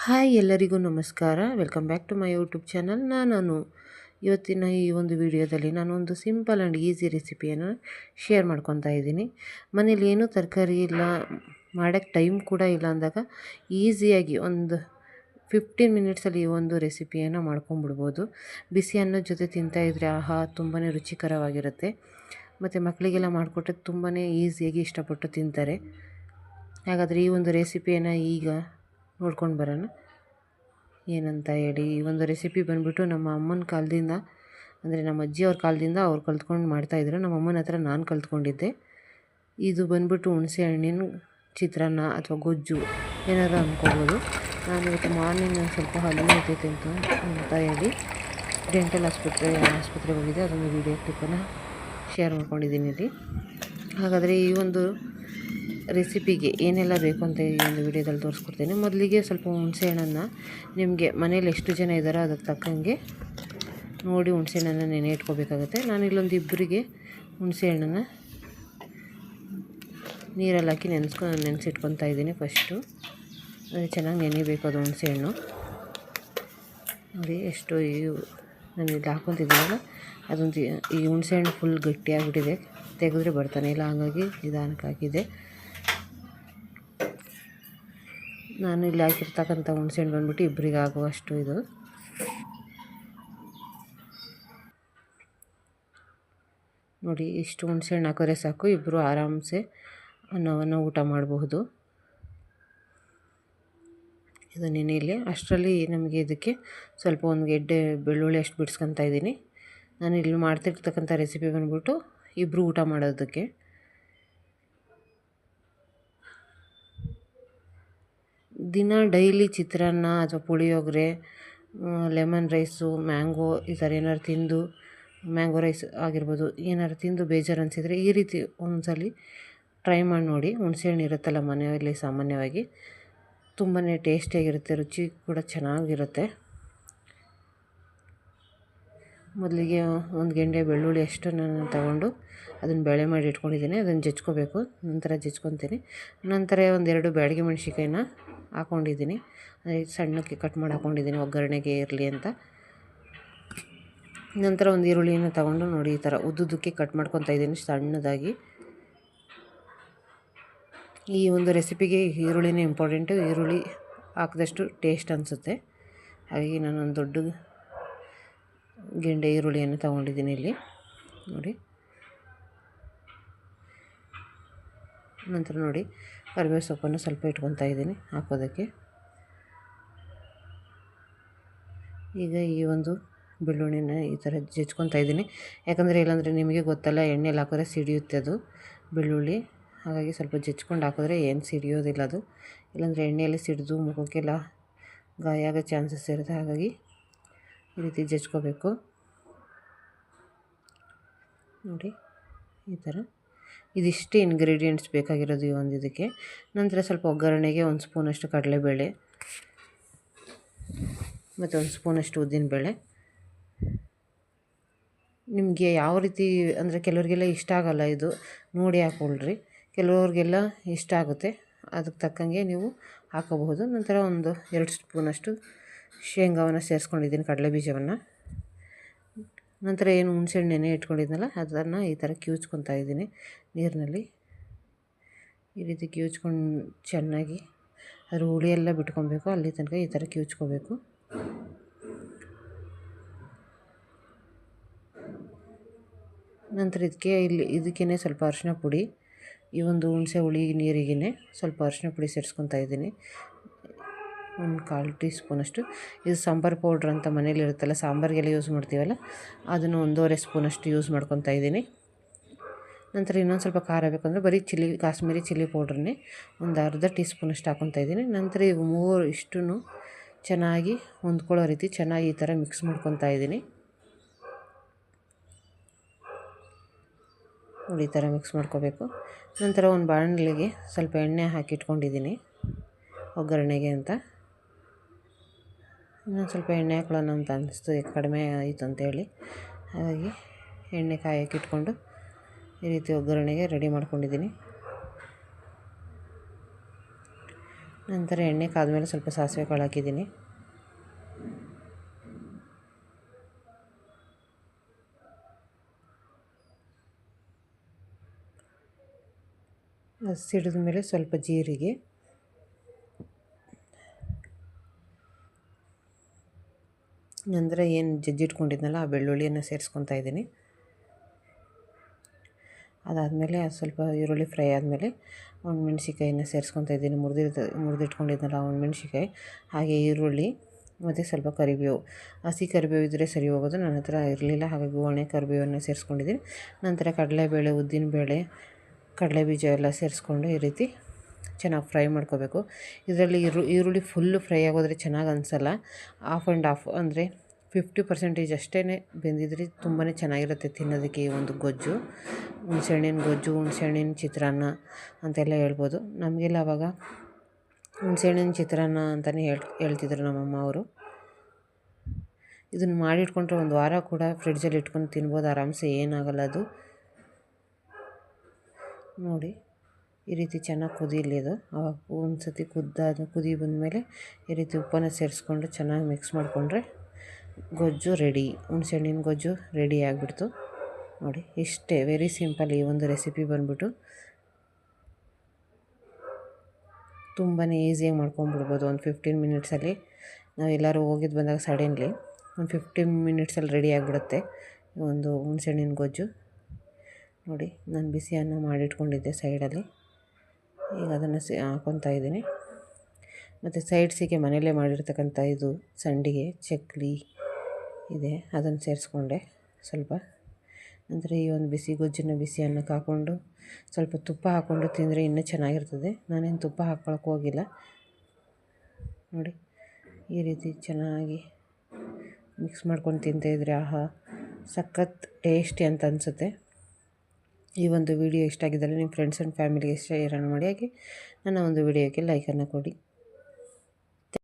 Hi ಎಲ್ಲರಿಗೂ ನಮಸ್ಕಾರ. Welcome back to my YouTube channel. ನಾನು ಇವತ್ತಿನ ಈ ಒಂದು ವಿಡಿಯೋದಲ್ಲಿ ನಾನೊಂದು ಸಿಂಪಲ್ ಆ್ಯಂಡ್ ಈಸಿ ರೆಸಿಪಿಯನ್ನು ಶೇರ್ ಮಾಡ್ಕೊತಾ ಇದ್ದೀನಿ. ಮನೇಲಿ ಏನೂ ತರಕಾರಿ ಇಲ್ಲ, ಮಾಡೋಕ್ಕೆ ಟೈಮ್ ಕೂಡ ಇಲ್ಲ ಅಂದಾಗ ಈಸಿಯಾಗಿ ಒಂದು 15 ಮಿನಿಟ್ಸಲ್ಲಿ ಈ ಒಂದು ರೆಸಿಪಿಯನ್ನು ಮಾಡ್ಕೊಂಬಿಡ್ಬೋದು. ಬಿಸಿ ಅನ್ನದ ಜೊತೆ ತಿಂತಾಯಿದ್ರೆ ಆಹಾ ತುಂಬಾ ರುಚಿಕರವಾಗಿರುತ್ತೆ. ಮತ್ತು ಮಕ್ಕಳಿಗೆಲ್ಲ ಮಾಡಿಕೊಟ್ರೆ ತುಂಬಾ ಈಸಿಯಾಗಿ ಇಷ್ಟಪಟ್ಟು ತಿಂತಾರೆ. ಹಾಗಾದರೆ ಈ ಒಂದು ರೆಸಿಪಿಯನ್ನು ಈಗ ನೋಡ್ಕೊಂಡು ಬರೋಣ ಏನಂತ ಹೇಳಿ. ಈ ಒಂದು ರೆಸಿಪಿ ಬಂದುಬಿಟ್ಟು ನಮ್ಮ ಅಮ್ಮನ ಕಾಲದಿಂದ, ಅಂದರೆ ನಮ್ಮ ಅಜ್ಜಿಯವ್ರ ಕಾಲದಿಂದ ಅವ್ರು ಕಲ್ತ್ಕೊಂಡು ಮಾಡ್ತಾಯಿದ್ರು. ನಮ್ಮ ಅಮ್ಮನ ಹತ್ರ ನಾನು ಕಲ್ತ್ಕೊಂಡಿದ್ದೆ. ಇದು ಬಂದುಬಿಟ್ಟು ಹುಣಸೆ ಹಣ್ಣಿನ ಚಿತ್ರಾನ್ನ ಅಥವಾ ಗೊಜ್ಜು ಏನಾದರೂ ಅಂದ್ಕೋಬೋದು. ನಾನು ಇವತ್ತು ಮಾರ್ನಿಂಗ್ ಒಂದು ಸ್ವಲ್ಪ ಹಲ್ಲು ನೋಯ್ತೈತೆ ಅಂತ ಹೇಳಿ ಡೆಂಟಲ್ ಆಸ್ಪತ್ರೆಗೆ ಹೋಗಿದ್ದೆ. ಅದೊಂದು ವೀಡಿಯೋ ಕ್ಲಿಪ್ಪನ್ನು ಶೇರ್ ಮಾಡ್ಕೊಂಡಿದ್ದೀನಿ ಇಲ್ಲಿ. ಹಾಗಾದರೆ ಈ ಒಂದು ರೆಸಿಪಿಗೆ ಏನೆಲ್ಲ ಬೇಕು ಅಂತ ಈ ಒಂದು ವಿಡಿಯೋದಲ್ಲಿ ತೋರಿಸ್ಕೊಡ್ತೀನಿ. ಮೊದಲಿಗೆ ಸ್ವಲ್ಪ ಹುಣಸೆ ಹಣ್ಣನ್ನು ನಿಮಗೆ ಮನೇಲಿ ಎಷ್ಟು ಜನ ಇದ್ದಾರೋ ಅದಕ್ಕೆ ತಕ್ಕಂಗೆ ನೋಡಿ ಹುಣಸೆ ಹಣ್ಣನ್ನು ನೆನೆ ಇಟ್ಕೋಬೇಕಾಗುತ್ತೆ. ನಾನು ಇಲ್ಲೊಂದು ಇಬ್ಬರಿಗೆ ಹುಣಸೆ ಹಣ್ಣನ್ನು ನೀರಲ್ಲಿ ಹಾಕಿ ನೆನೆಸಿಟ್ಕೊತಾ ಇದ್ದೀನಿ. ಫಸ್ಟು ಅದು ಚೆನ್ನಾಗಿ ನೆನೆಬೇಕು, ಅದು ಹುಣಸೆ ಹಣ್ಣು ನೋಡಿ ಎಷ್ಟು ನಾನು ಇಲ್ಲಿ ಹಾಕ್ಕೊತಿದ್ದೀನಲ್ಲ, ಅದೊಂದು ಈ ಹುಣಸೆ ಹಣ್ಣು ಫುಲ್ ಗಟ್ಟಿಯಾಗಿಬಿಟ್ಟಿದೆ, ತೆಗೆದ್ರೆ ಬರ್ತಾನೆ ಇಲ್ಲ, ಹಾಗಾಗಿ ನಿಧಾನಕ್ಕೆ ಹಾಕಿದೆ. ನಾನು ಇಲ್ಲಿ ಹಾಕಿರ್ತಕ್ಕಂಥ ಹುಣಸೆಹಣ್ಣು ಬಂದ್ಬಿಟ್ಟು ಇಬ್ಬರಿಗೆ ಆಗುವಷ್ಟು ಇದು. ನೋಡಿ ಇಷ್ಟು ಹುಣಸೆಹಣ್ಣು ಹಾಕಿದ್ರೆ ಸಾಕು, ಇಬ್ಬರು ಆರಾಮ್ಸೆ ಅನ್ನವನ್ನು ಊಟ ಮಾಡಬಹುದು. ಇದು ನೆನೆಯಲ್ಲಿ ಅಷ್ಟರಲ್ಲಿ ನಮಗೆ ಇದಕ್ಕೆ ಸ್ವಲ್ಪ ಒಂದು ಗೆಡ್ಡೆ ಬೆಳ್ಳುಳ್ಳಿ ಅಷ್ಟು ಬಿಡಿಸ್ಕೊತಾ ಇದ್ದೀನಿ. ನಾನು ಇಲ್ಲಿ ಮಾಡ್ತಿರ್ತಕ್ಕಂಥ ರೆಸಿಪಿ ಬಂದ್ಬಿಟ್ಟು ಇಬ್ಬರು ಊಟ ಮಾಡೋದಕ್ಕೆ. ದಿನ ಡೈಲಿ ಚಿತ್ರಾನ್ನ ಅಥವಾ ಪುಳಿಯೋಗರೆ, ಲೆಮನ್ ರೈಸು, ಮ್ಯಾಂಗೋ ಈ ಥರ ಏನಾದ್ರು ತಿಂದು, ಮ್ಯಾಂಗೋ ರೈಸ್ ಆಗಿರ್ಬೋದು, ಏನಾದ್ರು ತಿಂದು ಬೇಜಾರು ಅನಿಸಿದರೆ ಈ ರೀತಿ ಒಂದ್ಸಲ ಟ್ರೈ ಮಾಡಿ ನೋಡಿ. ಹುಣಸೆಹಣ್ಣು ಇರುತ್ತಲ್ಲ ಮನೆಯಲ್ಲಿ ಸಾಮಾನ್ಯವಾಗಿ, ತುಂಬಾ ಟೇಸ್ಟಿಯಾಗಿರುತ್ತೆ, ರುಚಿ ಕೂಡ ಚೆನ್ನಾಗಿರುತ್ತೆ. ಮೊದಲಿಗೆ ಒಂದು ಗೆಂಡೆ ಬೆಳ್ಳುಳ್ಳಿ ಅಷ್ಟು ನಾನು ತಗೊಂಡು ಅದನ್ನು ಬೇಳೆ ಮಾಡಿ ಇಟ್ಕೊಂಡಿದ್ದೀನಿ. ಅದನ್ನು ಜಜ್ಕೋಬೇಕು, ನಂತರ ಜಜ್ಕೊತೀನಿ. ನಂತರ ಒಂದೆರಡು ಬ್ಯಾಡಗಿ ಮೆಣಸಿನ್ಕಾಯಿನ ಹಾಕ್ಕೊಂಡಿದ್ದೀನಿ, ಸಣ್ಣಕ್ಕೆ ಕಟ್ ಮಾಡಿ ಹಾಕ್ಕೊಂಡಿದ್ದೀನಿ ಒಗ್ಗರಣೆಗೆ ಇರಲಿ ಅಂತ. ನಂತರ ಒಂದು ಈರುಳ್ಳಿಯನ್ನು ತಗೊಂಡು ನೋಡಿ ಈ ಥರ ಉದ್ದುದ್ದಕ್ಕೆ ಕಟ್ ಮಾಡ್ಕೊತಾ ಇದ್ದೀನಿ ಸಣ್ಣದಾಗಿ. ಈ ಒಂದು ರೆಸಿಪಿಗೆ ಈರುಳ್ಳಿನೇ ಇಂಪಾರ್ಟೆಂಟು, ಈರುಳ್ಳಿ ಹಾಕಿದಷ್ಟು ಟೇಸ್ಟ್ ಅನಿಸುತ್ತೆ. ಹಾಗಾಗಿ ನಾನೊಂದು ದೊಡ್ಡ ಗೆಂಡೆ ಈರುಳ್ಳಿಯನ್ನು ತಗೊಂಡಿದ್ದೀನಿ ಇಲ್ಲಿ ನೋಡಿ. ನಂತರ ನೋಡಿ ಕರಿಬೇವು ಸೊಪ್ಪನ್ನು ಸ್ವಲ್ಪ ಇಟ್ಕೊತಾ ಇದ್ದೀನಿ ಹಾಕೋದಕ್ಕೆ. ಈಗ ಈ ಒಂದು ಬೆಳ್ಳುಳ್ಳಿನ ಈ ಥರ ಜಜ್ಕೊತಾ ಇದ್ದೀನಿ, ಯಾಕಂದರೆ ಇಲ್ಲಾಂದರೆ ನಿಮಗೆ ಗೊತ್ತಲ್ಲ ಎಣ್ಣೆಲಿ ಹಾಕಿದ್ರೆ ಸಿಡಿಯುತ್ತೆ ಅದು ಬೆಳ್ಳುಳ್ಳಿ. ಹಾಗಾಗಿ ಸ್ವಲ್ಪ ಜಜ್ಕೊಂಡು ಹಾಕಿದ್ರೆ ಏನು ಸಿಡಿಯೋದಿಲ್ಲ ಅದು, ಇಲ್ಲಾಂದರೆ ಎಣ್ಣೆಯಲ್ಲಿ ಸಿಡಿದು ಮುಖಕ್ಕೆಲ್ಲ ಗಾಯ ಆಗೋ ಚಾನ್ಸಸ್ ಇರುತ್ತೆ. ಹಾಗಾಗಿ ಈ ರೀತಿ ಜಜ್ಕೋಬೇಕು ನೋಡಿ ಈ ಥರ. ಇದಿಷ್ಟೇ ಇಂಗ್ರೀಡಿಯೆಂಟ್ಸ್ ಬೇಕಾಗಿರೋದು ಈ ಒಂದು ಇದಕ್ಕೆ. ನಂತರ ಸ್ವಲ್ಪ ಒಗ್ಗರಣೆಗೆ ಒಂದು ಸ್ಪೂನಷ್ಟು ಕಡಲೆಬೇಳೆ ಮತ್ತು ಒಂದು ಸ್ಪೂನಷ್ಟು ಉದ್ದಿನಬೇಳೆ. ನಿಮಗೆ ಯಾವ ರೀತಿ ಅಂದರೆ ಕೆಲವರಿಗೆಲ್ಲ ಇಷ್ಟ ಆಗೋಲ್ಲ ಇದು, ನೋಡಿ ಹಾಕ್ಕೊಳ್ರಿ. ಕೆಲವ್ರಿಗೆಲ್ಲ ಇಷ್ಟ ಆಗುತ್ತೆ, ಅದಕ್ಕೆ ತಕ್ಕಂಗೆ ನೀವು ಹಾಕೋಬಹುದು. ನಂತರ ಒಂದು 2 ಸ್ಪೂನಷ್ಟು ಶೇಂಗಾವನ್ನು ಸೇರಿಸ್ಕೊಂಡಿದ್ದೀನಿ, ಕಡಲೆ ಬೀಜವನ್ನು. ನಂತರ ಏನು ಹುಣಸೆಹಣ್ಣು ನೆನೆ ಇಟ್ಕೊಂಡಿದ್ನಲ್ಲ ಅದನ್ನು ಈ ಥರ ಕಿವುಚ್ಕೊತಾ ಇದ್ದೀನಿ ನೀರಿನಲ್ಲಿ. ಈ ರೀತಿ ಕಿವುಚ್ಕೊಂಡು ಚೆನ್ನಾಗಿ ಅದ್ರ ಹುಳಿಯೆಲ್ಲ ಬಿಟ್ಕೊಬೇಕು, ಅಲ್ಲಿ ತನಕ ಈ ಥರ ಕಿವುಚ್ಕೋಬೇಕು. ನಂತರ ಇದಕ್ಕೇ ಸ್ವಲ್ಪ ಅರಿಶಿನ ಪುಡಿ, ಈ ಒಂದು ಹುಣಸೆ ಹುಳಿ ನೀರಿಗೇ ಸ್ವಲ್ಪ ಅರಿಶಿನ ಪುಡಿ ಸೇರಿಸ್ಕೊತಾ ಇದ್ದೀನಿ, ಒಂದು 1/4 ಟೀ ಸ್ಪೂನಷ್ಟು. ಇದು ಸಾಂಬಾರು ಪೌಡ್ರ್ ಅಂತ ಮನೇಲಿ ಇರುತ್ತಲ್ಲ, ಸಾಂಬಾರಿಗೆಲ್ಲ ಯೂಸ್ ಮಾಡ್ತೀವಲ್ಲ, ಅದನ್ನು 1.5 ಸ್ಪೂನಷ್ಟು ಯೂಸ್ ಮಾಡ್ಕೊತಾ ಇದ್ದೀನಿ. ನಂತರ ಇನ್ನೊಂದು ಸ್ವಲ್ಪ ಖಾರ ಬೇಕಂದರೆ ಬರೀ ಕಾಶ್ಮೀರಿ ಚಿಲ್ಲಿ ಪೌಡ್ರನ್ನೇ ಒಂದು ಅರ್ಧ ಟೀ ಸ್ಪೂನಷ್ಟು ಹಾಕ್ಕೊತಾ ಇದ್ದೀನಿ. ನಂತರ ಇವು ಇಷ್ಟೂ ಚೆನ್ನಾಗಿ ಹೊಂದ್ಕೊಳ್ಳೋ ರೀತಿ ಚೆನ್ನಾಗಿ ಈ ಥರ ಮಿಕ್ಸ್ ಮಾಡ್ಕೊತಾ ಇದ್ದೀನಿ ನೋಡಿ. ಈ ಥರ ಮಿಕ್ಸ್ ಮಾಡ್ಕೋಬೇಕು. ನಂತರ ಒಂದು ಬಾಣಲೆಗೆ ಸ್ವಲ್ಪ ಎಣ್ಣೆ ಹಾಕಿಟ್ಕೊಂಡಿದ್ದೀನಿ ಒಗ್ಗರಣೆಗೆ ಅಂತ. ಇನ್ನೊಂದು ಸ್ವಲ್ಪ ಎಣ್ಣೆ ಹಾಕೊಳ್ಳೋಣ ಅಂತ ಅನ್ನಿಸ್ತು, ಕಡಿಮೆ ಆಯಿತು ಅಂತೇಳಿ. ಹಾಗಾಗಿ ಎಣ್ಣೆ ಕಾಯೋಕೆ ಇಟ್ಕೊಂಡು ಈ ರೀತಿ ಒಗ್ಗರಣೆಗೆ ರೆಡಿ ಮಾಡ್ಕೊಂಡಿದ್ದೀನಿ. ನಂತರ ಎಣ್ಣೆ ಕಾದ್ಮೇಲೆ ಸ್ವಲ್ಪ ಸಾಸಿವೆ ಕಾಳು ಹಾಕಿದ್ದೀನಿ. ಅದು ಸಿಡಿದ ಮೇಲೆ ಸ್ವಲ್ಪ ಜೀರಿಗೆ, ನಂತರ ಏನು ಜಜ್ಜಿಟ್ಕೊಂಡಿದ್ನಲ್ಲ ಆ ಬೆಳ್ಳುಳ್ಳಿಯನ್ನು ಸೇರಿಸ್ಕೊತಾ ಇದ್ದೀನಿ. ಅದಾದಮೇಲೆ ಅದು ಸ್ವಲ್ಪ ಈರುಳ್ಳಿ ಫ್ರೈ ಆದಮೇಲೆ ಒಣಮೆಣ್ಸಿಕಾಯಿನ ಸೇರಿಸ್ಕೊತಾ ಇದ್ದೀನಿ. ಮುರಿದಿಟ್ಕೊಂಡಿದ್ನಲ್ಲ ಒಣಮೆಣ್ಸಿಕಾಯಿ, ಹಾಗೆ ಈರುಳ್ಳಿ ಮತ್ತು ಸ್ವಲ್ಪ ಕರಿಬೇವು. ಹಸಿ ಕರಿಬೇವು ಇದ್ದರೆ ಸರಿ ಹೋಗೋದು, ನನ್ನ ಹತ್ರ ಇರಲಿಲ್ಲ, ಹಾಗಾಗಿ ಒಣ ಕರಿಬೇವನ್ನು ಸೇರಿಸ್ಕೊಂಡಿದ್ದೀನಿ. ನಂತರ ಕಡಲೆಬೇಳೆ, ಉದ್ದಿನಬೇಳೆ, ಕಡಲೆಬೀಜ ಎಲ್ಲ ಸೇರಿಸ್ಕೊಂಡು ಈ ರೀತಿ ಚೆನ್ನಾಗಿ ಫ್ರೈ ಮಾಡ್ಕೋಬೇಕು. ಇದರಲ್ಲಿ ಈರುಳ್ಳಿ ಫುಲ್ಲು ಫ್ರೈ ಆಗೋದ್ರೆ ಚೆನ್ನಾಗಿ ಅನಿಸಲ್ಲ. ಆಫ್ ಆ್ಯಂಡ್ ಆಫ್ ಅಂದರೆ 50% ಅಷ್ಟೇ ಬೆಂದಿದ್ರೆ ತುಂಬಾ ಚೆನ್ನಾಗಿರುತ್ತೆ ತಿನ್ನೋದಕ್ಕೆ. ಈ ಒಂದು ಗೊಜ್ಜು, ಹುಣಸೆಹಣ್ಣಿನ ಗೊಜ್ಜು, ಹುಣಸೆಹಣ್ಣಿನ ಚಿತ್ರಾನ್ನ ಅಂತೆಲ್ಲ ಹೇಳ್ಬೋದು. ನಮಗೆಲ್ಲ ಆವಾಗ ಹುಣಸೆಹಣ್ಣಿನ ಚಿತ್ರಾನ್ನ ಅಂತಲೇ ಹೇಳ್ತಿದ್ರು ನಮ್ಮಮ್ಮ ಅವರು. ಇದನ್ನು ಮಾಡಿಟ್ಕೊಂಡ್ರೆ ಒಂದು ವಾರ ಕೂಡ ಫ್ರಿಡ್ಜಲ್ಲಿ ಇಟ್ಕೊಂಡು ತಿನ್ಬೋದು ಆರಾಮ್ಸೆ, ಏನಾಗಲ್ಲ ಅದು. ನೋಡಿ ಈ ರೀತಿ ಚೆನ್ನಾಗಿ ಕುದೀಲಿ ಅದು. ಆವಾಗ ಒಂದು ಸತಿ ಕುದಿ ಬಂದಮೇಲೆ ಈ ರೀತಿ ಉಪ್ಪನ್ನು ಸೇರಿಸ್ಕೊಂಡು ಚೆನ್ನಾಗಿ ಮಿಕ್ಸ್ ಮಾಡಿಕೊಂಡ್ರೆ ಗೊಜ್ಜು ರೆಡಿ. ಹುಣಸೆಹಣ್ಣಿನ ಗೊಜ್ಜು ರೆಡಿ ಆಗಿಬಿಡ್ತು. ನೋಡಿ ಇಷ್ಟೇ, ವೆರಿ ಸಿಂಪಲ್. ಈ ಒಂದು ರೆಸಿಪಿ ಬಂದ್ಬಿಟ್ಟು ತುಂಬಾ ಈಸಿಯಾಗಿ ಮಾಡ್ಕೊಂಬಿಡ್ಬೋದು. ಒಂದು 15 ಮಿನಿಟ್ಸಲ್ಲಿ ನಾವು ಎಲ್ಲರೂ ಹೋಗಿದ್ದು ಬಂದಾಗ ಸಡನ್ಲಿ ಒಂದು 15 ಮಿನಿಟ್ಸಲ್ಲಿ ರೆಡಿ ಆಗಿಬಿಡುತ್ತೆ ಒಂದು ಹುಣಸೆಹಣ್ಣಿನ ಗೊಜ್ಜು. ನೋಡಿ ನಾನು ಬಿಸಿ ಅನ್ನ ಮಾಡಿಟ್ಕೊಂಡಿದ್ದೆ ಸೈಡಲ್ಲಿ, ಈಗ ಅದನ್ನು ಹಾಕ್ಕೊತಾ ಇದ್ದೀನಿ. ಮತ್ತು ಸೈಡ್ಸಿಗೆ ಮನೆಯಲ್ಲೇ ಮಾಡಿರ್ತಕ್ಕಂಥ ಇದು ಸಂಡಿಗೆ ಚಕ್ಲಿ ಇದೆ, ಅದನ್ನು ಸೇರಿಸ್ಕೊಂಡೆ ಸ್ವಲ್ಪ. ನಂತರ ಈ ಒಂದು ಬಿಸಿ ಗೊಜ್ಜನ್ನು ಬಿಸಿ ಅನ್ನಕ್ಕೆ ಹಾಕ್ಕೊಂಡು ಸ್ವಲ್ಪ ತುಪ್ಪ ಹಾಕ್ಕೊಂಡು ತಿಂದರೆ ಇನ್ನೂ ಚೆನ್ನಾಗಿರ್ತದೆ. ನಾನೇನು ತುಪ್ಪ ಹಾಕ್ಕೊಳಕ್ಕೆ ಹೋಗಿಲ್ಲ. ನೋಡಿ ಈ ರೀತಿ ಚೆನ್ನಾಗಿ ಮಿಕ್ಸ್ ಮಾಡ್ಕೊಂಡು ತಿಂತಾಯಿದ್ರೆ ಆಹಾ ಸಖತ್ ಟೇಸ್ಟಿ ಅಂತ ಅನಿಸುತ್ತೆ. ಈ ಒಂದು ವಿಡಿಯೋ ಇಷ್ಟ ಆಗಿದ್ದರೆ ನಿಮ್ಮ ಫ್ರೆಂಡ್ಸ್ ಆ್ಯಂಡ್ ಫ್ಯಾಮಿಲಿಗೆ ಶೇರ್ ಮಾಡಿ, ಹಾಗೆ ನನ್ನ ಒಂದು ವಿಡಿಯೋಕ್ಕೆ ಲೈಕನ್ನು ಕೊಡಿ.